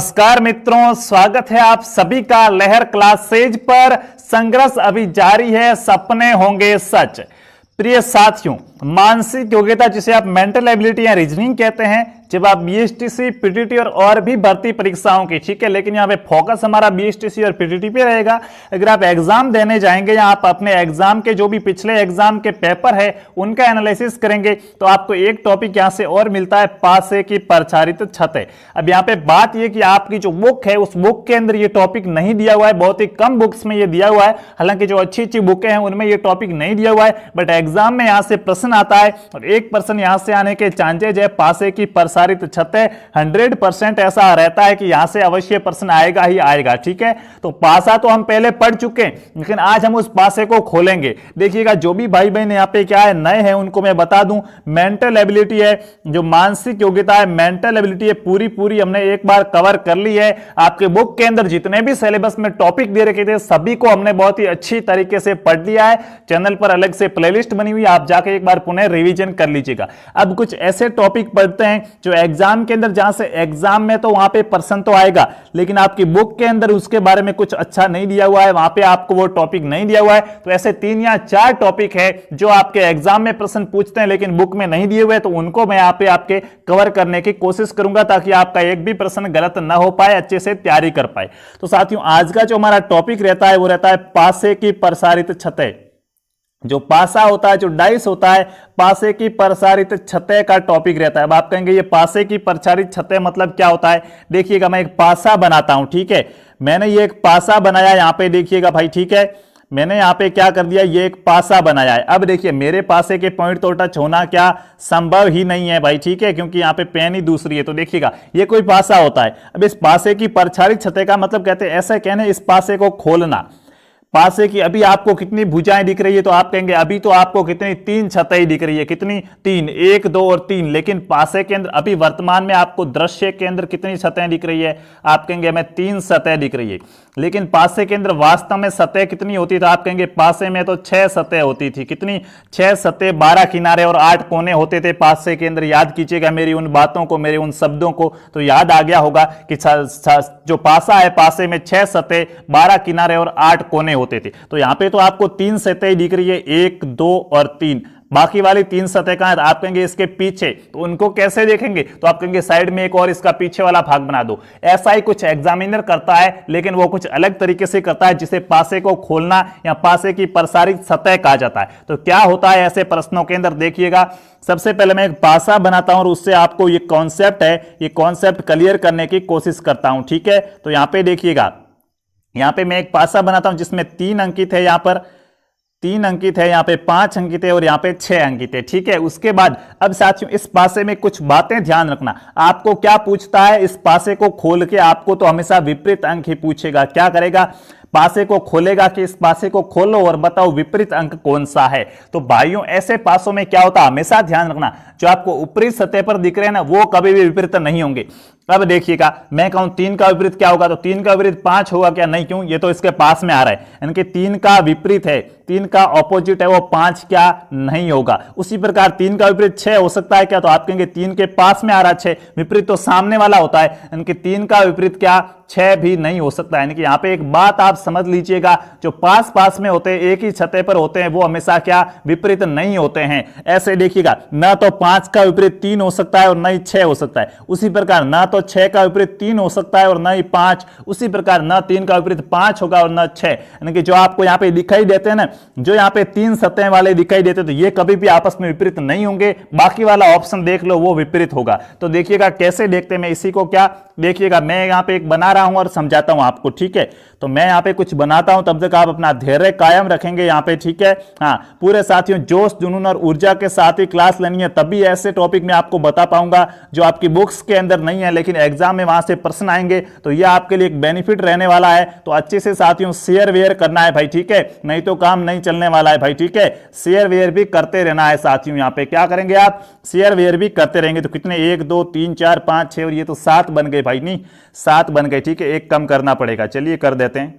नमस्कार मित्रों, स्वागत है आप सभी का लहर क्लासेज पर। संघर्ष अभी जारी है, सपने होंगे सच। प्रिय साथियों, मानसिक योग्यता जिसे आप मेंटल एबिलिटी या रीजनिंग कहते हैं, जब आप बीएसटीसी, पीटीटी और भी भर्ती परीक्षाओं की, ठीक है, लेकिन यहाँ पे फोकस हमारा बीएसटीसी और पीटीटी पे रहेगा। अगर आप एग्जाम देने जाएंगे या आप अपने एग्जाम के जो भी पिछले एग्जाम के पेपर है उनका एनालिसिस करेंगे तो आपको एक टॉपिक यहाँ से और मिलता है, पासे की प्रचारित छतें। अब यहाँ पे बात ये कि आपकी जो बुक है उस बुक के अंदर ये टॉपिक नहीं दिया हुआ है, बहुत ही कम बुक्स में ये दिया हुआ है। हालांकि जो अच्छी अच्छी बुकें हैं उनमें ये टॉपिक नहीं दिया हुआ है, बट एग्जाम में यहाँ से प्रश्न आता है और 1% यहाँ से आने के चांसेज है। पासे की प्रसारित छतें 100% ऐसा रहता है कि यहां से अवश्य प्रश्न आएगा ही आएगा, ठीक है। तो पासा तो हम पहले पढ़ चुके हैं, लेकिन आज हम उस पासे को खोलेंगे। देखिएगा, जो भी भाई बहन यहाँ पे क्या है नए हैं उनको मैं बता दूं, मेंटल एबिलिटी है, जो मानसिक योग्यता है, मेंटल एबिलिटी है, पूरी हमने एक बार कवर कर ली है। आपके बुक के अंदर जितने भी सिलेबस में टॉपिक दे रखे थे सभी को हमने बहुत ही अच्छी तरीके से पढ़ लिया है। चैनल पर अलग से प्लेलिस्ट बनी हुई, आप जाके एक बार पुनः रिवीजन कर लीजिएगा। अब कुछ ऐसे टॉपिक पढ़ते हैं जो एग्जाम के अंदर, जहां से एग्जाम में तो वहां पे प्रश्न तो आएगा, लेकिन आपकी बुक के अंदर उसके बारे में कुछ अच्छा नहीं दिया हुआ है, वहां पे आपको वो टॉपिक नहीं दिया हुआ है। तो ऐसे 3 या 4 टॉपिक है जो आपके एग्जाम में प्रश्न पूछते हैं लेकिन बुक में नहीं दिए हुए, तो उनको मैं यहाँ पे आपके कवर करने की कोशिश करूंगा ताकि आपका एक भी प्रश्न गलत ना हो पाए, अच्छे से तैयारी कर पाए। तो साथियों, आज का जो हमारा टॉपिक रहता है वो रहता है पासे की प्रसारित छतें। जो पासा होता है, जो डाइस होता है, पासे की प्रसारित छतें का टॉपिक रहता है। अब आप कहेंगे ये पासे की प्रसारित छतें मतलब क्या होता है? देखिएगा, मैं एक पासा बनाता हूं, ठीक है। मैंने ये एक पासा बनाया, यहां पे देखिएगा भाई, ठीक है। मैंने यहां पे क्या कर दिया, ये एक पासा बनाया है। अब देखिए, मेरे पासे के पॉइंट तो टच होना क्या संभव ही नहीं है भाई, ठीक है, क्योंकि यहां पे पेन ही दूसरी है। तो देखिएगा, ये कोई पासा होता है। अब इस पासे की प्रसारित छतें का मतलब कहते हैं, ऐसा कहने इस पासे को खोलना। पासे की अभी आपको कितनी भुजाएं दिख रही है, तो आप कहेंगे अभी तो आपको कितनी 3 छतें दिख रही है। कितनी? 3, 1, 2 और 3। लेकिन पासे के अंदर अभी वर्तमान में आपको दृश्य के अंदर कितनी सतह दिख रही है? आप कहेंगे हमें 3 सतह दिख रही है। लेकिन पासे के अंदर वास्तव में सतह कितनी होती थी? आप कहेंगे पासे में तो 6 सतह होती थी। कितनी? 6 सतह, 12 किनारे और 8 कोने होते थे पासे के अंदर। याद कीजिएगा मेरी उन बातों को, मेरे उन शब्दों को, तो याद आ गया होगा कि जो पासा है, पासे में 6 सतह, 12 किनारे और 8 कोने होते थे। तो यहां पे तो आपको 3 सतह दिख रही है, 1, 2 और 3। बाकी वाली 3 सतह कहां है? आप कहेंगे इसके पीछे। तो उनको कैसे देखेंगे? तो आप कहेंगे साइड में एक और इसका पीछे वाला भाग बना दो। ऐसा ही कुछ एग्जामिनर करता है, लेकिन वो कुछ अलग तरीके से करता है, जिसे पासे को खोलना या पासे की प्रसारित सतह कहा जाता है। तो क्या होता है ऐसे प्रश्नों के अंदर? देखिएगा, सबसे पहले मैं एक पासा बनाता हूं और उससे आपको ये कॉन्सेप्ट है, ये कॉन्सेप्ट क्लियर करने की कोशिश करता हूं, ठीक है। तो यहां पे देखिएगा, यहां पे मैं एक पासा बनाता हूं जिसमें 3 अंकित है, यहां पर 3 अंकित है, यहां पे 5 अंकित है और यहां पे 6 अंकित है, ठीक है। उसके बाद अब साथियों, इस पासे में कुछ बातें ध्यान रखना। आपको क्या पूछता है? इस पासे को खोल के आपको तो हमेशा विपरीत अंक ही पूछेगा। क्या करेगा? पासे को खोलेगा कि इस पासे को खोलो और बताओ विपरीत अंक कौन सा है। तो भाइयों, ऐसे पासों में क्या होता है, हमेशा ध्यान रखना, जो आपको ऊपरी सतह पर दिख रहे हैं ना, वो कभी भी विपरीत नहीं होंगे। अब देखिएगा, मैं कहूं 3 का विपरीत क्या होगा, तो 3 का विपरीत 5 होगा क्या? नहीं। क्यों? ये तो इसके पास में आ रहा है, यानी कि 3 का विपरीत है, 3 का ऑपोजिट है वो 5 क्या नहीं होगा। उसी प्रकार 3 का विपरीत 6 हो सकता है क्या? तो आप कहेंगे 3 के पास में आ रहा 6, विपरीत तो सामने वाला होता है, यानी कि 3 का विपरीत क्या? 6 भी नहीं हो सकता। यानी कि यहां पे एक बात आप समझ लीजिएगा, जो पास पास में होते हैं, एक ही छते पर होते हैं, वो हमेशा क्या? विपरीत नहीं होते हैं। ऐसे देखिएगा, ना तो 5 का विपरीत 3 हो सकता है और ना ही 6 हो सकता है। उसी प्रकार ना तो 6 का विपरीत 3 हो सकता है और ना ही 5। उसी प्रकार ना 3 का विपरीत 5 होगा और ना 6। यानी कि जो आपको यहाँ पे दिखाई देते हैं ना, जो यहाँ पे 3 सतह वाले दिखाई देते, तो ये कभी भी आपस में विपरीत नहीं होंगे। बाकी वाला ऑप्शन देख लो, वो विपरीत होगा। तो देखिएगा कैसे देखते हैं, मैं इसी को क्या देखिएगा, मैं यहाँ पे एक बना रहा हूं और समझाता हूं आपको, ठीक है। तो मैं यहाँ पे कुछ बनाता हूं, तब तक आप अपना धैर्य कायम रखेंगे यहाँ पे, ठीक है। हाँ, पूरे साथियों जोश, जुनून और ऊर्जा के साथ ही क्लास लेनी है, तभी ऐसे टॉपिक में आपको बता पाऊंगा जो आपकी बुक्स के अंदर नहीं है, लेकिन एग्जाम में वहां से प्रश्न आएंगे, तो ये आपके लिए एक बेनिफिट रहने वाला है। तो अच्छे से साथियों शेयर वेयर करना है भाई, ठीक है, नहीं तो काम नहीं चलने वाला है भाई, ठीक है। शेयर वेयर भी करते रहना है साथियों। यहाँ पे क्या करेंगे आप? शेयर वेयर भी करते रहेंगे। तो कितने? 1, 2, 3, 4, 5, 6 और ये तो 7 बन गए भाई। नहीं, 7 बन गए, ठीक है। एक कम करना पड़ेगा, चलिए कर देते हैं।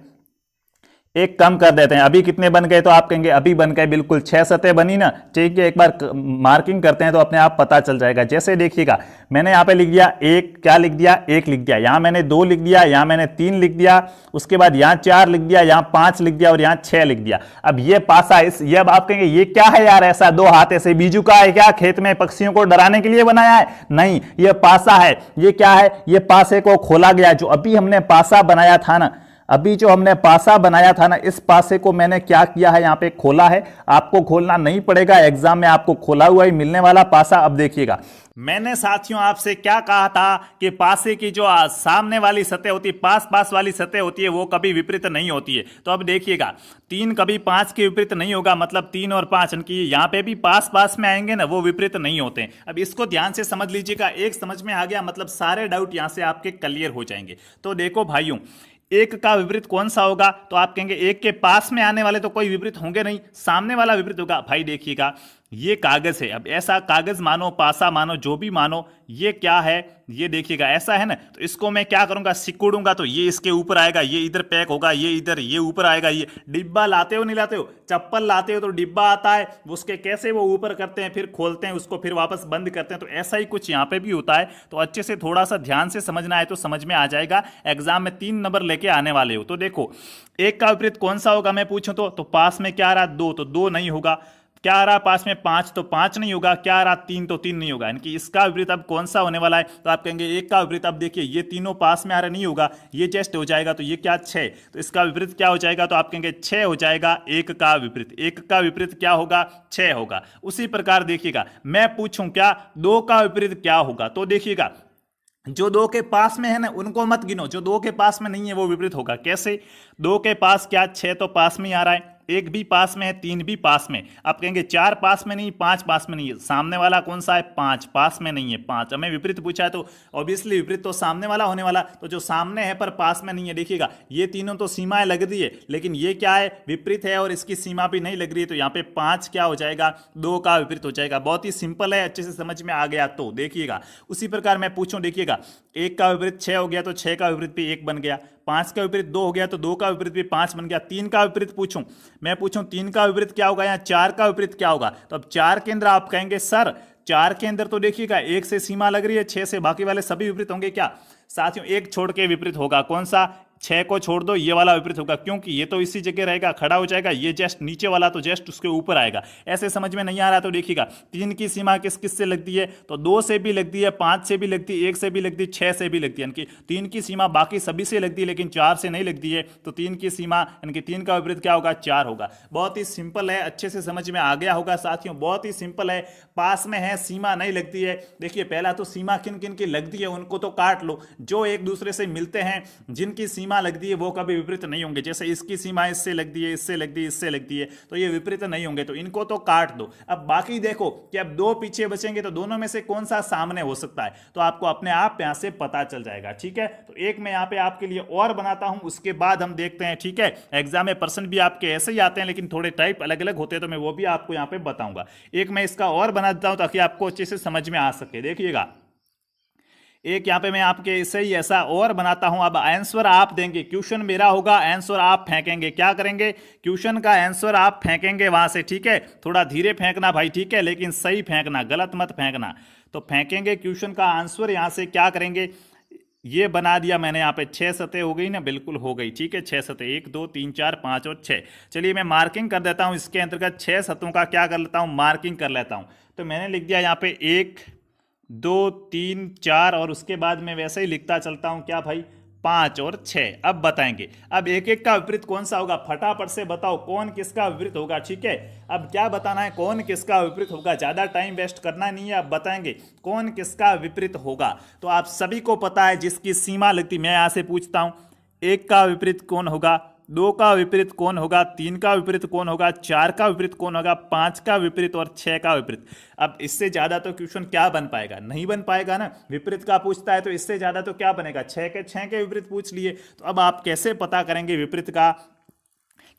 एक कम कर देते हैं। अभी कितने बन गए? तो आप कहेंगे अभी बन गए, बिल्कुल 6 सतह बनी ना। ठीक है, एक बार मार्किंग करते हैं तो अपने आप पता चल जाएगा। जैसे देखिएगा, मैंने यहाँ पे लिख दिया एक, क्या लिख दिया? एक लिख दिया। यहाँ मैंने 2 लिख दिया, यहाँ मैंने 3 लिख दिया, उसके बाद यहाँ 4 लिख दिया, यहाँ 5 लिख दिया और यहाँ 6 लिख दिया। अब ये पासा ये अब आप कहेंगे ये क्या है यार, ऐसा 2 हाथ ऐसे बीजू का है क्या? खेत में पक्षियों को डराने के लिए बनाया है? नहीं, ये पासा है। ये क्या है? ये पासे को खोला गया। जो अभी हमने पासा बनाया था ना, अभी जो हमने पासा बनाया था ना, इस पासे को मैंने क्या किया है, यहां पे खोला है। आपको खोलना नहीं पड़ेगा, एग्जाम में आपको खोला हुआ ही मिलने वाला पासा। अब देखिएगा, मैंने साथियों आपसे क्या कहा था कि पासे की जो सामने वाली सतह होती है, पास पास वाली सतह होती है, वो कभी विपरीत नहीं होती है। तो अब देखिएगा, 3 कभी 5 के विपरीत नहीं होगा, मतलब 3 और 5 इनकी यहाँ पे भी पास पास में आएंगे ना, वो विपरीत नहीं होते हैं। अब इसको ध्यान से समझ लीजिएगा, एक समझ में आ गया, मतलब सारे डाउट यहां से आपके क्लियर हो जाएंगे। तो देखो भाइयों, एक का विपरीत कौन सा होगा? तो आप कहेंगे एक के पास में आने वाले तो कोई विपरीत होंगे नहीं, सामने वाला विपरीत होगा। भाई देखिएगा, ये कागज है। अब ऐसा कागज मानो, पासा मानो, जो भी मानो, ये क्या है? ये देखिएगा ऐसा है ना, तो इसको मैं क्या करूंगा? सिकुड़ूंगा तो ये इसके ऊपर आएगा, ये इधर पैक होगा, ये इधर, ये ऊपर आएगा। ये डिब्बा लाते हो नहीं लाते हो? चप्पल लाते हो तो डिब्बा आता है, उसके कैसे वो ऊपर करते हैं, फिर खोलते हैं उसको, फिर वापस बंद करते हैं। तो ऐसा ही कुछ यहाँ पे भी होता है। तो अच्छे से थोड़ा सा ध्यान से समझना है तो समझ में आ जाएगा। एग्जाम में 3 नंबर लेके आने वाले हो। तो देखो, एक का विपरीत कौन सा होगा मैं पूछूं तो पास में क्या आ रहा? 2, तो 2 नहीं होगा। क्या आ रहा पास में? 5, तो 5 नहीं होगा। क्या आ रहा? 3, तो 3 नहीं होगा। यानी इसका विपरीत अब कौन सा होने वाला है? तो आप कहेंगे एक का विपरीत। अब देखिए, ये तीनों पास में आ रहा नहीं होगा, ये जस्ट हो जाएगा। तो ये क्या? 6। तो इसका विपरीत क्या हो जाएगा? तो आप कहेंगे 6 हो जाएगा एक का विपरीत। एक का विपरीत क्या होगा? 6 होगा। उसी प्रकार देखिएगा, मैं पूछूं क्या 2 का विपरीत क्या होगा? तो देखिएगा, जो 2 के पास में है ना, उनको मत गिनो। जो 2 के पास में नहीं है वो विपरीत होगा। कैसे? 2 के पास क्या? 6 तो पास में ही आ रहा है, 1 भी पास में है, 3 भी पास में। आप कहेंगे 4 पास में नहीं, 5 पास में नहीं है। सामने वाला कौन सा है? 5 पास में नहीं है। 5 हमें विपरीत पूछा है तो ऑब्वियसली विपरीत तो सामने वाला होने वाला। तो जो सामने है पर पास में नहीं है, देखिएगा ये तीनों तो सीमाएं लग रही है, लेकिन ये क्या है? विपरीत है और इसकी सीमा भी नहीं लग रही है। तो यहाँ पे 5 क्या हो जाएगा? 2 का विपरीत हो जाएगा। बहुत ही सिंपल है, अच्छे से समझ में आ गया। तो देखिएगा, उसी प्रकार मैं पूछूं, देखिएगा 1 का विपरीत 6 हो गया तो 6 का विपरीत भी 1 बन गया। 5 का विपरीत 2 हो गया तो 2 का विपरीत भी 5 बन गया। 3 का विपरीत पूछूं, मैं पूछूं 3 का विपरीत क्या होगा, या 4 का विपरीत क्या होगा? तो अब 4 के अंदर आप कहेंगे सर 4 के अंदर तो देखिएगा 1 से सीमा लग रही है, 6 से, बाकी वाले सभी विपरीत होंगे क्या? साथियों, एक छोड़ के विपरीत होगा। कौन सा? 6 को छोड़ दो, ये वाला विपरीत होगा, क्योंकि ये तो इसी जगह रहेगा, खड़ा हो जाएगा। ये जस्ट नीचे वाला तो जस्ट उसके ऊपर आएगा। ऐसे समझ में नहीं आ रहा तो देखिएगा, 3 की सीमा किस किस से लगती है? तो 2 से भी लगती है, 5 से भी लगती है, 1 से भी लगती है, 6 से भी लगती है। यानी कि 3 की सीमा बाकी सभी से लगती है, लेकिन 4 से नहीं लगती है। तो 3 की सीमा यानी कि 3 का विपरीत क्या होगा? 4 होगा। बहुत ही सिंपल है, अच्छे से समझ में आ गया होगा साथियों। बहुत ही सिंपल है, पास में है, सीमा नहीं लगती है। देखिए, पहला तो सीमा किन किन की लगती है उनको तो काट लो। जो एक दूसरे से मिलते हैं, जिनकी सीमा लगती है, वो कभी विपरीत नहीं होंगे। जैसे इसकी सीमा इससे लगती है, इससे लगती है, इससे लगती है, तो ये विपरीत नहीं होंगे। तो इनको तो काट दो। अब बाकी देखो कि अब 2 पीछे बचेंगे, तो दोनों में से कौन सा सामने हो सकता है? तो आपको अपने आप यहां से पता चल जाएगा। ठीक है, तो एक मैं यहां पे आपके लिए और बनाता हूं, उसके बाद हम देखते हैं। ठीक है, एग्जाम में पर्सन भी आपके ऐसे ही आते हैं, लेकिन थोड़े टाइप अलग अलग होते हैं, तो मैं वो भी आपको यहां पे बताऊंगा। एक मैं इसका और बना देता हूं ताकि आपको अच्छे से समझ में आ सके। देखिएगा, एक यहां पे मैं आपके इसे ही ऐसा और बनाता हूं। अब आंसर आप देंगे, क्वेश्चन मेरा होगा, आंसर आप फेंकेंगे। क्या करेंगे? क्वेश्चन का आंसर आप फेंकेंगे वहां से। ठीक है, थोड़ा धीरे फेंकना भाई, ठीक है, लेकिन सही फेंकना, गलत मत फेंकना। तो फेंकेंगे क्वेश्चन का आंसर। यहां से क्या करेंगे? ये बना दिया मैंने, यहाँ पे 6 सतह हो गई ना, बिल्कुल हो गई। ठीक है, 6 सतह, 1 2 3 4 5 और 6। चलिए मैं मार्किंग कर देता हूं इसके अंतर्गत। 6 सतहों का क्या कर लेता हूं? मार्किंग कर लेता हूं। तो मैंने लिख दिया यहाँ पे 1 2 3 4, और उसके बाद मैं वैसे ही लिखता चलता हूं क्या भाई? 5 और 6। अब बताएंगे, अब एक एक का विपरीत कौन सा होगा, फटाफट से बताओ कौन किसका विपरीत होगा। ठीक है, अब क्या बताना है? कौन किसका विपरीत होगा, ज्यादा टाइम वेस्ट करना नहीं है। अब बताएंगे कौन किसका विपरीत होगा। तो आप सभी को पता है जिसकी सीमा लगती। मैं यहां से पूछता हूं, 1 का विपरीत कौन होगा? 2 का विपरीत कौन होगा? 3 का विपरीत कौन होगा? 4 का विपरीत कौन होगा? 5 का विपरीत और 6 का विपरीत। अब इससे ज्यादा तो क्वेश्चन क्या बन पाएगा? नहीं बन पाएगा ना। विपरीत का पूछता है तो इससे ज्यादा तो क्या बनेगा? 6 के विपरीत पूछ लिए। तो अब आप कैसे पता करेंगे विपरीत का?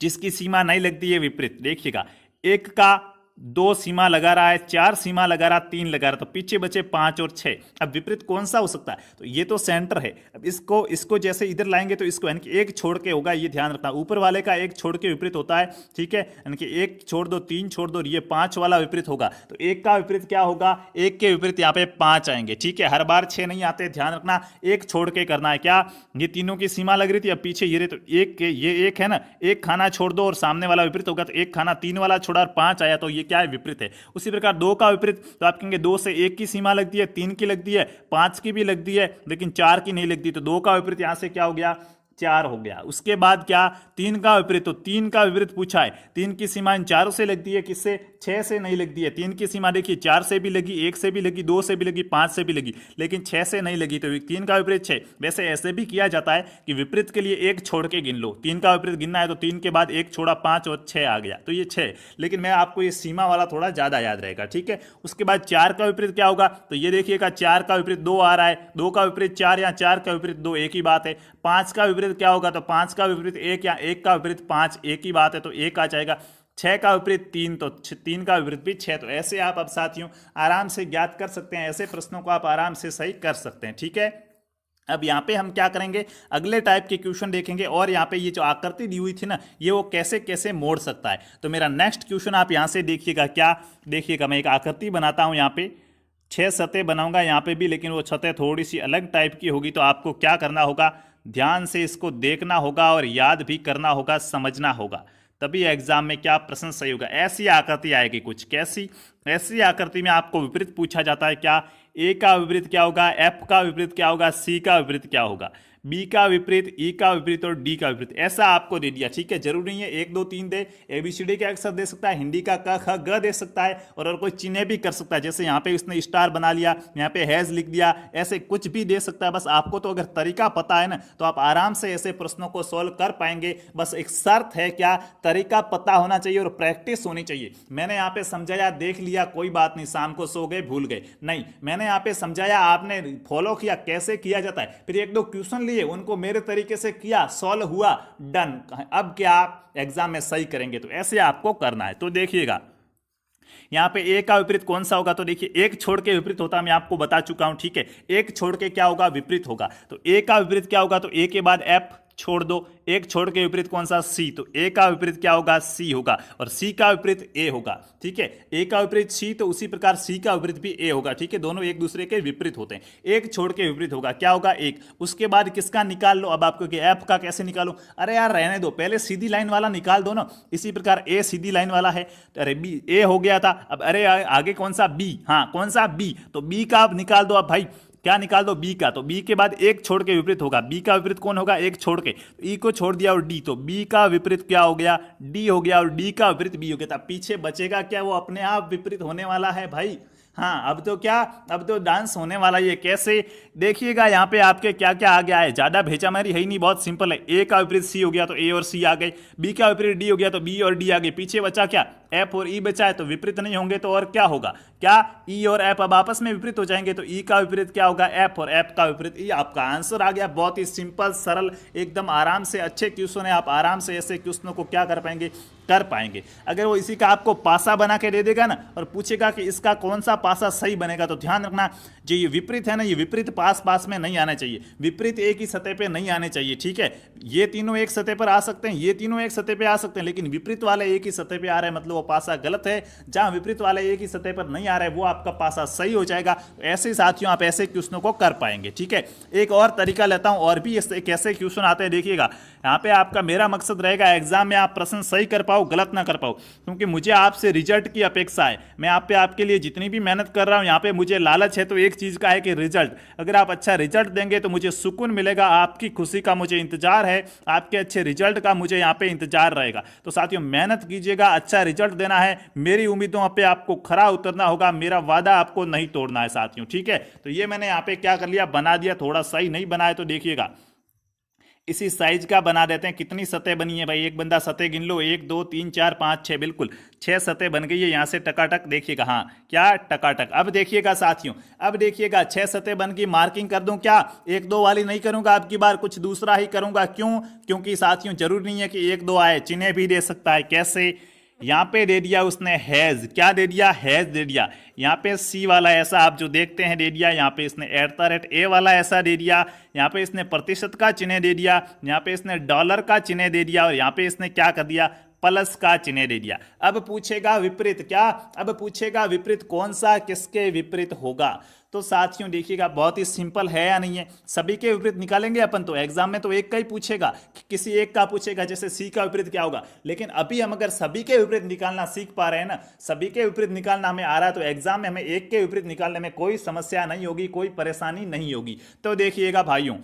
जिसकी सीमा नहीं लगती है विपरीत। देखिएगा, 1 का 2 सीमा लगा रहा है, 4 सीमा लगा रहा, 3 लगा रहा, तो पीछे बचे 5 और 6। अब विपरीत कौन सा हो सकता है? तो ये तो सेंटर है। अब इसको जैसे इधर लाएंगे तो इसको यानी कि एक छोड़ के होगा, ये ध्यान रखना। ऊपर वाले का एक छोड़ के विपरीत होता है, ठीक है, यानी कि 1 छोड़ दो, 3 छोड़ दो, ये 5 वाला विपरीत होगा। तो 1 का विपरीत क्या होगा? 1 के विपरीत यहाँ पे 5 आएंगे, ठीक है। हर बार 6 नहीं आते, ध्यान रखना। 1 छोड़ के करना है। क्या ये तीनों की सीमा लग रही थी, अब पीछे ये तो ये 1 है ना, 1 खाना छोड़ दो और सामने वाला विपरीत होगा, तो 1 खाना 3 वाला छोड़ा और 5 आया, तो ये क्या है? विपरीत है। उसी प्रकार 2 का विपरीत, तो आप कहेंगे 2 से 1 की सीमा लगती है, 3 की लगती है, 5 की भी लगती है, लेकिन 4 की नहीं लगती। तो 2 का विपरीत यहां से क्या हो गया? 4 हो गया। उसके बाद क्या? 3 का विपरीत, तो 3 का विपरीत पूछा है। 3 की सीमा इन 4 से लगती है, किससे? 6 से नहीं लगती है। 3 की सीमा देखिए 4 से भी लगी, 1 से भी लगी, 2 से भी लगी, 5 से भी लगी, लेकिन 6 से नहीं लगी, तो 3 का विपरीत 6। वैसे ऐसे भी किया जाता है कि विपरीत के लिए 1 छोड़ के गिन लो। 3 का विपरीत गिनना है तो 3 के बाद 1 छोड़ा, 5 और 6 आ गया, तो ये 6। लेकिन मैं आपको ये सीमा वाला थोड़ा ज्यादा याद रहेगा, ठीक है। उसके बाद 4 का विपरीत क्या होगा? तो ये देखिएगा 4 का विपरीत 2 आ रहा है, 2 का विपरीत 4 या 4 का विपरीत 2, एक ही बात है। 5 का विपरीत क्या होगा? तो 5 का विपरीत 1 या 1 का विपरीत 5, एक ही बात है, तो 1 आ जाएगा। 6 का विपरीत 3, तो 3 का विपरीत भी 6। तो ऐसे आप अब साथियों आराम से ज्ञात कर सकते हैं, ऐसे प्रश्नों को आप आराम से सही कर सकते हैं, ठीक है। अब यहाँ पे हम क्या करेंगे? अगले टाइप के क्वेश्चन देखेंगे, और यहाँ पे ये जो आकृति दी हुई थी ना, ये वो कैसे कैसे मोड़ सकता है। तो मेरा नेक्स्ट क्वेश्चन आप यहाँ से देखिएगा। क्या देखिएगा? मैं एक आकृति बनाता हूँ, यहाँ पे 6 सतह बनाऊंगा यहाँ पे भी, लेकिन वो सतह थोड़ी सी अलग टाइप की होगी। तो आपको क्या करना होगा? ध्यान से इसको देखना होगा और याद भी करना होगा, समझना होगा, तभी एग्जाम में क्या प्रश्न सही होगा। ऐसी आकृति आएगी कुछ, कैसी? ऐसी आकृति में आपको विपरीत पूछा जाता है। क्या? ए का विपरीत क्या होगा? एफ का विपरीत क्या होगा? सी का विपरीत क्या होगा? बी का विपरीत, ई का विपरीत और डी का विपरीत, ऐसा आपको दे दिया, ठीक है। जरूरी नहीं है 1 2 3 दे, ABCD के अक्षर दे सकता है, हिंदी का क ख ग दे सकता है, और कोई चिन्ह भी कर सकता है। जैसे यहाँ पे उसने स्टार बना लिया, यहाँ पे हैज लिख दिया, ऐसे कुछ भी दे सकता है। बस आपको तो अगर तरीका पता है ना, तो आप आराम से ऐसे प्रश्नों को सॉल्व कर पाएंगे। बस एक शर्त है, क्या? तरीका पता होना चाहिए और प्रैक्टिस होनी चाहिए। मैंने यहाँ पे समझाया, देख लिया, कोई बात नहीं, शाम को सो गए, भूल गए, नहीं, मैंने यहाँ पे समझाया, आपने फॉलो किया कैसे किया जाता है, फिर 1 2 क्वेश्चन लिए, उनको मेरे तरीके से किया, सॉल्व हुआ, डन। अब क्या आप एग्जाम में सही करेंगे, तो ऐसे आपको करना है। तो देखिएगा यहां पे ए का विपरीत कौन सा होगा? तो देखिए 1 छोड़ के विपरीत होता है, मैं आपको बता चुका हूं, ठीक है। 1 छोड़ के क्या होगा? विपरीत होगा। तो ए का विपरीत क्या होगा? तो ए के बाद एफ छोड़ दो, 1 छोड़ के विपरीत कौन सा? सी। तो ए का विपरीत क्या होगा? सी होगा, और सी का विपरीत ए होगा, ठीक है। ए का विपरीत सी, तो उसी प्रकार सी का विपरीत भी ए होगा, ठीक है। दोनों एक दूसरे के विपरीत होते हैं। 1 छोड़ के विपरीत होगा, क्या होगा? 1। उसके बाद किसका निकाल लो? अब आपको एफ का कैसे निकालो? अरे यार रहने दो, पहले सीधी लाइन वाला निकाल दो ना। इसी प्रकार ए सीधी लाइन वाला है, अरे बी ए हो गया था, अब अरे आगे कौन सा? बी। हाँ, कौन सा? बी। तो बी का अब निकाल दो। अब भाई क्या निकाल दो? बी का। तो बी के बाद 1 छोड़ के विपरीत होगा, बी का विपरीत कौन होगा? 1 छोड़ के, ई को छोड़ दिया और डी, तो बी का विपरीत क्या हो गया? डी हो गया, और डी का विपरीत बी हो गया। तब पीछे बचेगा क्या? वो अपने आप विपरीत होने वाला है भाई। हाँ, अब तो क्या? अब तो डांस होने वाला है। कैसे? देखिएगा यहाँ पे आपके क्या क्या आ गया है, ज्यादा भेजामारी है ही नहीं, बहुत सिंपल है। ए का विपरीत सी हो गया, तो ए और सी आ गए। बी का विपरीत डी हो गया, तो बी और डी आ गए। पीछे बचा क्या? एफ और ई बचा है, तो विपरीत नहीं होंगे तो और क्या होगा? क्या? ई और एफ अब आपस में विपरीत हो जाएंगे, तो ई का विपरीत क्या होगा? एफ, और एफ का विपरीत ई। आपका आंसर आ गया। बहुत ही सिंपल, सरल, एकदम आराम से, अच्छे क्वेश्चन है। आप आराम से ऐसे क्वेश्चनों को क्या कर पाएंगे? कर पाएंगे। अगर वो इसी का आपको पासा बना के दे देगा ना, और पूछेगा कि इसका कौन सा पासा सही बनेगा, तो ध्यान रखना, जो ये विपरीत है ना, ये विपरीत पास पास में नहीं आना चाहिए, विपरीत एक ही सतह पे नहीं आने चाहिए, ठीक है। ये तीनों एक सतह पर आ सकते हैं, ये तीनों एक सतह पे आ सकते हैं, लेकिन विपरीत वाले एक ही सतह पे आ रहे हैं, मतलब वो पासा गलत है। जहां विपरीत वाले एक ही सतह पर नहीं आ रहे, वो आपका पासा सही हो जाएगा। ऐसे साथियों आप ऐसे क्वेश्चनों को कर पाएंगे, ठीक है। एक और तरीका लेता हूं, और भी कैसे क्वेश्चन आते हैं, देखिएगा। यहाँ पे आपका मेरा मकसद रहेगा एग्जाम में आप प्रश्न सही कर पाओ, गलत ना कर पाओ, क्योंकि मुझे आपसे रिजल्ट की अपेक्षा है। मैं आपके लिए जितनी भी मेहनत कर रहा हूं, यहाँ पे मुझे लालच है तो एक चीज का है कि रिजल्ट, अगर आप अच्छा रिजल्ट देंगे तो मुझे सुकून मिलेगा, आपकी खुशी का मुझे इंतजार है, आपके अच्छे रिजल्ट का मुझे यहाँ पे इंतजार रहेगा। तो साथियों मेहनत कीजिएगा, अच्छा रिजल्ट देना है, मेरी उम्मीदों पे आपको खरा उतरना होगा, मेरा वादा आपको नहीं तोड़ना है साथियों, ठीक है। तो ये मैंने यहाँ पे क्या कर लिया, बना दिया। थोड़ा सही नहीं बनाया तो देखिएगा, इसी साइज का बना देते हैं। कितनी सतह बनी है भाई? एक बंदा सतह गिन लो, 1 2 3 4 5 6, बिल्कुल 6 सतह बन गई है। यहाँ से टकाटक देखिएगा, हाँ क्या टकाटक। अब देखिएगा साथियों, अब देखिएगा 6 सतह बन गई, मार्किंग कर दूं क्या? 1 2 वाली नहीं करूंगा, अब की बार कुछ दूसरा ही करूंगा। क्यों? क्योंकि साथियों जरूरी नहीं है कि 1 2 आए, चिन्ह भी दे सकता है। कैसे? यहाँ पे दे दिया उसने हैज, क्या दे दिया, हैज दे दिया। यहाँ पे सी वाला ऐसा आप जो देखते हैं दे दिया, यहाँ पे इसने @ ए वाला ऐसा दे दिया, यहाँ पे इसने प्रतिशत का चिन्ह दे दिया, यहाँ पे इसने डॉलर का चिन्ह दे दिया, और यहाँ पे इसने क्या कर दिया, प्लस का चिन्ह दे दिया। अब पूछेगा विपरीत, क्या, अब पूछेगा विपरीत कौन सा किसके विपरीत होगा। तो साथियों देखिएगा बहुत ही सिंपल है या नहीं है, सभी के विपरीत निकालेंगे अपन, तो एग्जाम में तो एक का ही पूछेगा, किसी एक का पूछेगा, जैसे सी का विपरीत क्या होगा। लेकिन अभी हम अगर सभी के विपरीत निकालना सीख पा रहे हैं ना, सभी के विपरीत निकालना हमें आ रहा है, तो एग्जाम में हमें एक के विपरीत निकालने में कोई समस्या नहीं होगी, कोई परेशानी नहीं होगी। तो देखिएगा भाइयों,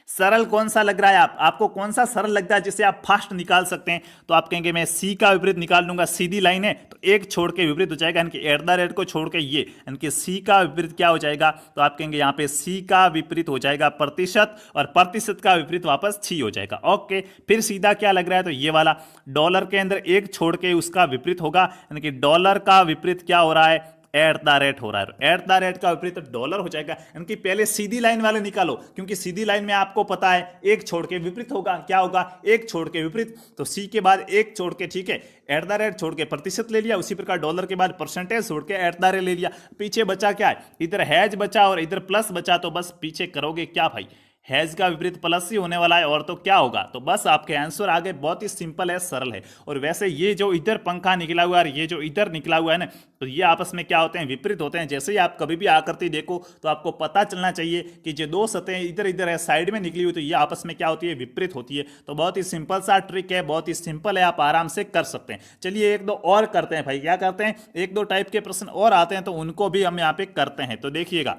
सरल कौन सा लग रहा है, आपको कौन सा सरल लगता है जिसे आप फास्ट निकाल सकते हैं। तो आप कहेंगे मैं सी का विपरीत निकाल लूंगा, सीधी लाइन है तो एक छोड़ के विपरीत हो जाएगा, यानी कि @ को छोड़ के ये, यानी कि सी का विपरीत क्या हो जाएगा, तो आप कहेंगे यहाँ पे सी का विपरीत हो जाएगा प्रतिशत, और प्रतिशत का विपरीत वापस सी हो जाएगा। ओके, फिर सीधा क्या लग रहा है, तो ये वाला डॉलर के अंदर एक छोड़ के उसका विपरीत होगा, यानी कि डॉलर का विपरीत क्या हो रहा है, @ हो रहा है, @ का विपरीत डॉलर हो जाएगा। यानी पहले सीधी लाइन वाले निकालो, क्योंकि सीधी लाइन में आपको पता है एक छोड़ के विपरीत होगा, क्या होगा, एक छोड़ के विपरीत। तो सी के बाद एक छोड़ के, ठीक है, @ छोड़ के प्रतिशत ले लिया, उसी प्रकार डॉलर के बाद परसेंटेज छोड़ के @ ले लिया। पीछे बचा क्या है, इधर हैज बचा और इधर प्लस बचा, तो बस पीछे करोगे क्या भाई, हैज का विपरीत प्लस ही होने वाला है, और तो क्या होगा, तो बस आपके आंसर आगे बहुत ही सिंपल है, सरल है। और वैसे ये जो इधर पंखा निकला हुआ है और ये जो इधर निकला हुआ है ना, तो ये आपस में क्या होते हैं, विपरीत होते हैं। जैसे ही आप कभी भी आकृति देखो तो आपको पता चलना चाहिए कि जो दो सतहें इधर इधर है साइड में निकली हुई, तो ये आपस में क्या होती है, विपरीत होती है। तो बहुत ही सिंपल सा ट्रिक है, बहुत ही सिंपल है, आप आराम से कर सकते हैं। चलिए एक दो और करते हैं भाई, क्या करते हैं, एक दो टाइप के प्रश्न और आते हैं, तो उनको भी हम यहाँ पे करते हैं। तो देखिएगा,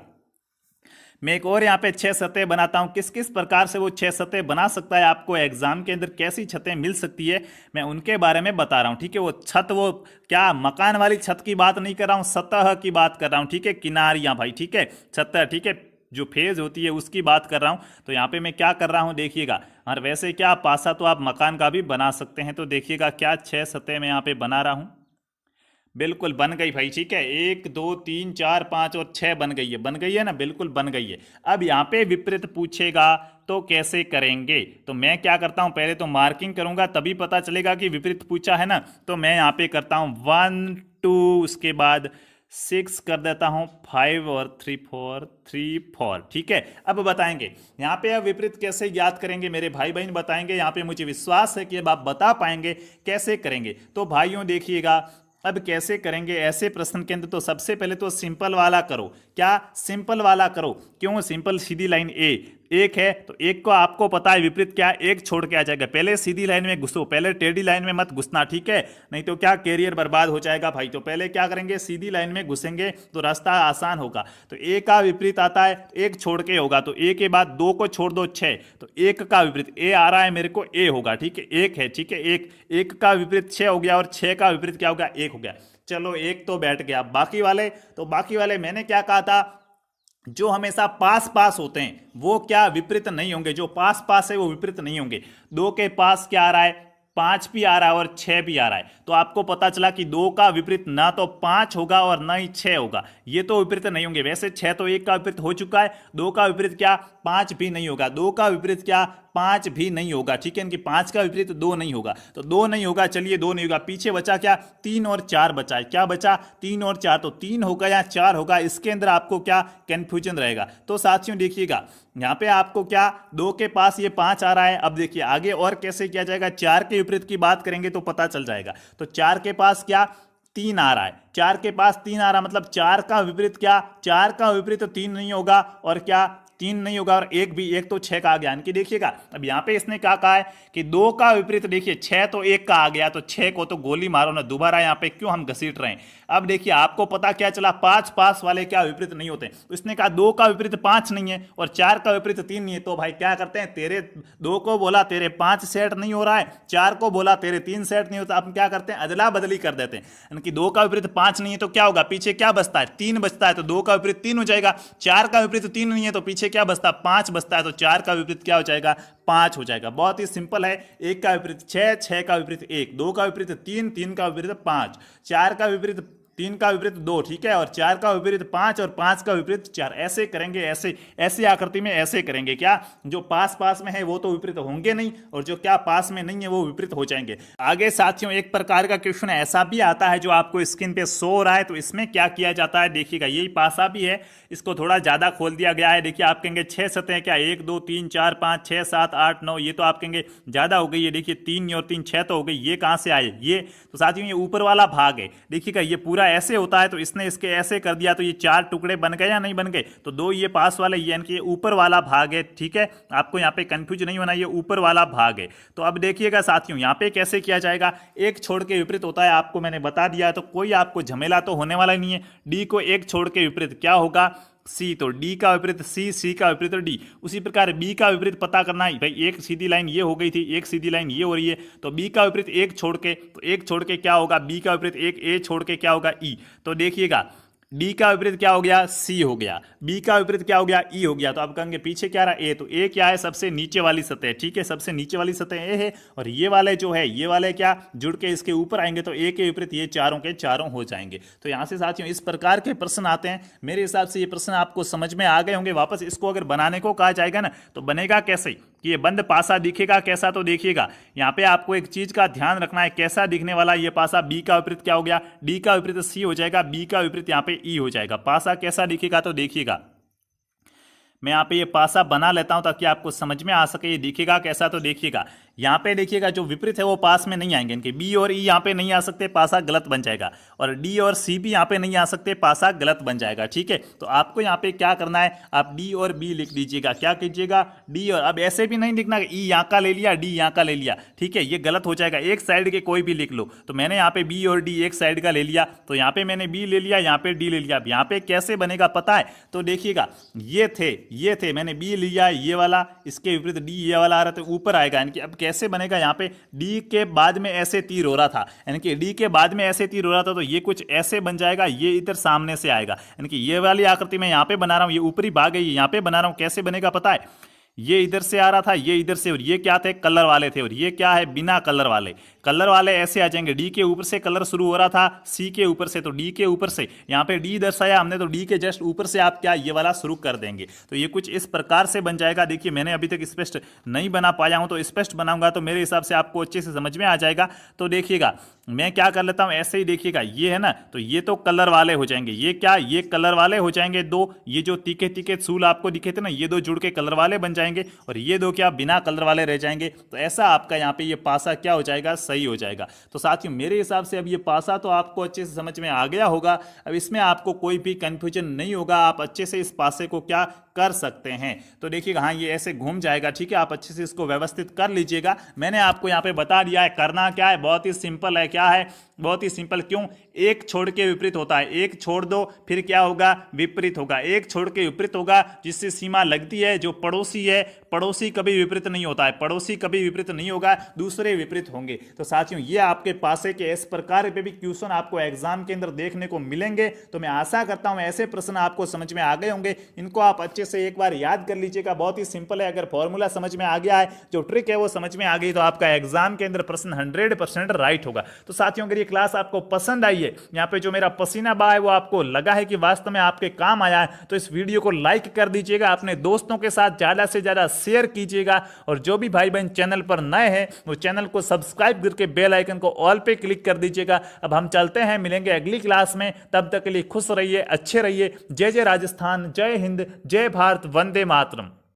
मैं एक और यहाँ पे 6 सतह बनाता हूँ, किस किस प्रकार से वो 6 सतह बना सकता है, आपको एग्जाम के अंदर कैसी छतें मिल सकती है, मैं उनके बारे में बता रहा हूँ। ठीक है, वो छत, वो क्या मकान वाली छत की बात नहीं कर रहा हूँ, सतह की बात कर रहा हूँ। ठीक है, किनारियाँ भाई, ठीक है, छत, ठीक है, जो फेज होती है उसकी बात कर रहा हूँ। तो यहाँ पे मैं क्या कर रहा हूँ, देखिएगा, और वैसे क्या पासा तो आप मकान का भी बना सकते हैं। तो देखिएगा क्या 6 सतह मैं यहाँ पे बना रहा हूँ, बिल्कुल बन गई भाई, ठीक है, 1 2 3 4 5 और 6 बन गई है ना, बिल्कुल बन गई है। अब यहाँ पे विपरीत पूछेगा तो कैसे करेंगे, तो मैं क्या करता हूँ, पहले तो मार्किंग करूंगा, तभी पता चलेगा कि विपरीत पूछा है ना। तो मैं यहाँ पे करता हूँ 1 2, उसके बाद 6 कर देता हूँ, 5 और 3 4 3 4, ठीक है। अब बताएंगे यहाँ पे अब विपरीत कैसे याद करेंगे, मेरे भाई बहन बताएंगे, यहाँ पे मुझे विश्वास है कि अब आप बता पाएंगे कैसे करेंगे। तो भाइयों देखिएगा, अब कैसे करेंगे ऐसे प्रश्न के अंदर, तो सबसे पहले तो सिंपल वाला करो, क्या, सिंपल वाला करो। क्यों सिंपल, सीधी लाइन एक है, तो एक को आपको पता है विपरीत क्या, एक छोड़ के आ जाएगा। पहले सीधी लाइन में घुसो, पहले टेढ़ी लाइन में मत घुसना, ठीक है, नहीं तो क्या कैरियर बर्बाद हो जाएगा भाई। तो पहले क्या करेंगे, सीधी लाइन में घुसेंगे तो रास्ता आसान होगा। तो ए का विपरीत आता है, एक छोड़ के होगा, तो ए के बाद 2 को छोड़ दो 6, तो एक का विपरीत ए आ रहा है मेरे को, ए होगा, ठीक है, एक है, ठीक है, एक का विपरीत 6 हो गया, और 6 का विपरीत क्या होगा, 1 हो गया। चलो एक तो बैठ गया, बाकी वाले मैंने क्या कहा था, जो हमेशा पास पास होते हैं वो क्या विपरीत नहीं होंगे, जो पास पास है वो विपरीत नहीं होंगे। 2 के पास क्या आ रहा है, 5 भी आ रहा है और 6 भी आ रहा है, तो आपको पता चला कि 2 का विपरीत ना तो 5 होगा और ना ही 6 होगा, ये तो विपरीत नहीं होंगे। वैसे 6 तो 1 का विपरीत हो चुका है, 2 का विपरीत क्या, 5 भी नहीं होगा, 2 का विपरीत क्या, 5 भी नहीं होगा, ठीक है, इनकी 5 का विपरीत 2 नहीं होगा, तो 2 नहीं होगा, चलिए 2 नहीं होगा। पीछे बचा क्या, 3 और 4 बचा है, क्या बचा, 3 और 4, तो 3 होगा या 4 होगा, इसके अंदर आपको क्या कंफ्यूजन रहेगा। तो साथियों देखिएगा, यहाँ पे आपको क्या, 2 के पास ये 5 आ रहा है। अब देखिए आगे और कैसे किया जाएगा, 4 के विपरीत की बात करेंगे तो पता चल जाएगा। तो 4 के पास क्या, 3 आ रहा है, 4 के पास 3 आ रहा, मतलब 4 का विपरीत क्या, 4 का विपरीत 3 नहीं होगा, और क्या 3 नहीं होगा, और एक तो 6 का आ गया। यानी देखिएगा अब यहाँ पे इसने क्या कहा है कि 2 का विपरीत, देखिए 6 तो 1 का आ गया, तो 6 को तो गोली मारो ना, दोबारा यहाँ पे क्यों हम घसीट रहे हैं। अब देखिए आपको पता क्या चला, 5 पास वाले क्या विपरीत नहीं होते, तो इसने कहा 2 का विपरीत 5 नहीं है और 4 का विपरीत 3 नहीं है। तो भाई क्या करते हैं, तेरे 2 को बोला तेरे 5 सेट नहीं हो रहा है, 4 को बोला तेरे 3 सेट नहीं होता, अब क्या करते हैं, अदला बदली कर देते हैं। यानी कि 2 का विपरीत 5 नहीं है तो क्या होगा, पीछे क्या बचता है, 3 बचता है, तो 2 का विपरीत 3 हो जाएगा। 4 का विपरीत 3 नहीं है तो पीछे क्या बचता है, 5 बचता है, तो 4 का विपरीत क्या हो जाएगा, 5 हो जाएगा। बहुत ही सिंपल है, 1 का विपरीत 6, 6 का विपरीत 1, 2 का विपरीत 3, 3 का विपरीत 5, 4 का विपरीत 3 का विपरीत 2, ठीक है, और 4 का विपरीत 5 और 5 का विपरीत 4, ऐसे करेंगे, ऐसे ऐसे आकृति में ऐसे करेंगे। क्या जो पास पास में है वो तो विपरीत होंगे नहीं, और जो क्या पास में नहीं है वो विपरीत हो जाएंगे। आगे साथियों एक प्रकार का क्वेश्चन ऐसा भी आता है जो आपको स्क्रीन पे शो हो रहा है, तो इसमें क्या किया जाता है देखिएगा, यही पासा भी है, इसको थोड़ा ज्यादा खोल दिया गया है। देखिए आप कहेंगे 6 सतह क्या, 1 2 3 4 5 6 7 8 9, ये तो आप कहेंगे ज्यादा हो गई है। देखिए 3 और 3 6 तो हो गई, ये कहां से आए, ये तो साथियों ये ऊपर वाला भाग है। देखिएगा ये पूरा ऐसे होता है, तो इसने इसके ऐसे कर दिया, तो ये 4 टुकड़े बन गए या नहीं बन गए, तो 2 ये पास वाले, यानी कि ये ऊपर वाला भाग है, ठीक है, आपको यहाँ पे कंफ्यूज नहीं होना, ये ऊपर वाला भाग है। तो अब देखिएगा साथियों यहाँ पे कैसे किया जाएगा, एक छोड़ के विपरीत होता है, आपको मैंने बता दिया है, तो कोई आपको झमेला तो होने वाला नहीं है। डी को एक छोड़ के विपरीत क्या होगा, सी, तो डी का विपरीत सी, सी का विपरीत डी। उसी प्रकार बी का विपरीत पता करना है भाई, एक सीधी लाइन ये हो गई थी, एक सीधी लाइन ये हो रही है, तो बी का विपरीत एक छोड़ के, तो एक छोड़ के क्या होगा, बी का विपरीत एक, ए छोड़ के क्या होगा, ई। तो देखिएगा डी का विपरीत क्या हो गया, सी हो गया, बी का विपरीत क्या हो गया, ई हो गया। तो आप कहेंगे पीछे क्या रहा, ए, तो ए क्या है, सबसे नीचे वाली सतह, ठीक है, सबसे नीचे वाली सतह ए है, और ये वाले जो है, ये वाले क्या जुड़ के इसके ऊपर आएंगे, तो ए के विपरीत ये चारों के चारों हो जाएंगे। तो यहां से साथियों इस प्रकार के प्रश्न आते हैं। मेरे हिसाब से ये प्रश्न आपको समझ में आ गए होंगे। वापस इसको अगर बनाने को कहा जाएगा ना, तो बनेगा कैसे कि ये बंद पासा दिखेगा कैसा, तो देखिएगा यहाँ पे आपको एक चीज का ध्यान रखना है, कैसा दिखने वाला ये पासा, बी का विपरीत क्या हो गया, डी का विपरीत सी हो जाएगा, बी का विपरीत यहाँ पे ई हो जाएगा। पासा कैसा दिखेगा, तो देखिएगा मैं यहाँ पे ये पासा बना लेता हूं ताकि आपको समझ में आ सके। ये दिखेगा कैसा, तो देखिएगा यहाँ पे देखिएगा जो विपरीत है वो पास में नहीं आएंगे, इनके बी और ई यहाँ पे नहीं आ सकते, पासा गलत बन जाएगा, और डी और सी भी यहाँ पे नहीं आ सकते, पासा गलत बन जाएगा, ठीक है। तो आपको यहाँ पे क्या करना है, आप डी और बी लिख दीजिएगा, क्या कीजिएगा, डी और, अब ऐसे भी नहीं लिखना ई यहाँ का ले लिया, डी यहाँ का ले लिया, ठीक है, ये गलत हो जाएगा, एक साइड के कोई भी लिख लो। तो मैंने यहाँ पे बी और डी एक साइड का ले लिया, तो यहाँ पे मैंने बी ले लिया, यहाँ पे डी ले लिया। अब यहाँ पे कैसे बनेगा पता है, तो देखिएगा ये थे, मैंने बी लिया ये वाला, इसके विपरीत डी ये वाला आ रहा था, ऊपर आएगा, यानी कि अब कैसे बनेगा, यहाँ पे डी के बाद में ऐसे तीर हो रहा था, यानी कि डी के बाद में ऐसे तीर हो रहा था, तो ये कुछ ऐसे बन जाएगा, ये इधर सामने से आएगा, यानी कि ये वाली आकृति में यहाँ पे बना रहा हूं, ये ऊपरी भाग है, ये यहाँ पे बना रहा हूं, कैसे बनेगा पता है, ये इधर से आ रहा था, ये इधर से, और ये क्या थे, कलर वाले थे, और ये क्या है, बिना कलर वाले। कलर वाले ऐसे आ जाएंगे, डी के ऊपर से कलर शुरू हो रहा था, सी के ऊपर से, तो डी के ऊपर से, यहाँ पे डी दर्शाया हमने, तो डी के जस्ट ऊपर से आप क्या ये वाला शुरू कर देंगे, तो ये कुछ इस प्रकार से बन जाएगा। देखिए मैंने अभी तक स्पष्ट नहीं बना पाया हूं, तो स्पष्ट बनाऊंगा तो मेरे हिसाब से आपको अच्छे से समझ में आ जाएगा। तो देखिएगा मैं क्या कर लेता हूं, ऐसे ही देखिएगा, ये है ना, तो ये तो कलर वाले हो जाएंगे, ये क्या, ये कलर वाले हो जाएंगे दो, ये जो तीखे तीखे सूल आपको दिखे थे ना, ये दो जुड़ के कलर वाले बन जाएंगे, और ये दो क्या बिना कलर वाले रह जाएंगे। तो ऐसा आपका यहाँ पे ये पासा क्या हो जाएगा, सही हो जाएगा। तो साथियों मेरे हिसाब से अब ये पासा तो आपको अच्छे से समझ में आ गया होगा, अब इसमें आपको कोई भी कंफ्यूजन नहीं होगा, आप अच्छे से इस पासे को क्या कर सकते हैं। तो देखिएगा हाँ ये ऐसे घूम जाएगा, ठीक है, आप अच्छे से इसको व्यवस्थित कर लीजिएगा। मैंने आपको यहाँ पे बता दिया है, करना क्या है, बहुत ही सिंपल है। क्या है, बहुत ही सिंपल, क्यों, एक छोड़ के विपरीत होता है, एक छोड़ दो फिर क्या होगा, विपरीत होगा, एक छोड़ के विपरीत होगा, जिससे सीमा लगती है, जो पड़ोसी है, पड़ोसी कभी विपरीत नहीं होता है, पड़ोसी कभी विपरीत नहीं होगा, दूसरे विपरीत होंगे। तो साथियों ये आपके पासे के इस प्रकार पे भी क्वेश्चन आपको एग्जाम के अंदर देखने को मिलेंगे। तो मैं आशा करता हूं ऐसे प्रश्न आपको समझ में आ गए होंगे, इनको आप अच्छे से एक बार याद कर लीजिएगा, बहुत ही सिंपल है। अगर फॉर्मूला समझ में आ गया है, जो ट्रिक है वो समझ में आ गई, तो आपका एग्जाम के अंदर प्रश्न 100% राइट होगा। तो साथियों अगर ये क्लास आपको पसंद आई है, यहाँ पे जो मेरा पसीना बहा है वो आपको लगा है कि वास्तव में आपके काम आया है, तो इस वीडियो को लाइक कर दीजिएगा, अपने दोस्तों के साथ ज्यादा से ज्यादा शेयर कीजिएगा, और जो भी भाई बहन चैनल पर नए हैं वो चैनल को सब्सक्राइब करके बेल आइकन को ऑल पे क्लिक कर दीजिएगा। अब हम चलते हैं, मिलेंगे अगली क्लास में, तब तक के लिए खुश रहिए, अच्छे रहिए। जय जय राजस्थान, जय हिंद, जय भारत, वंदे मातरम।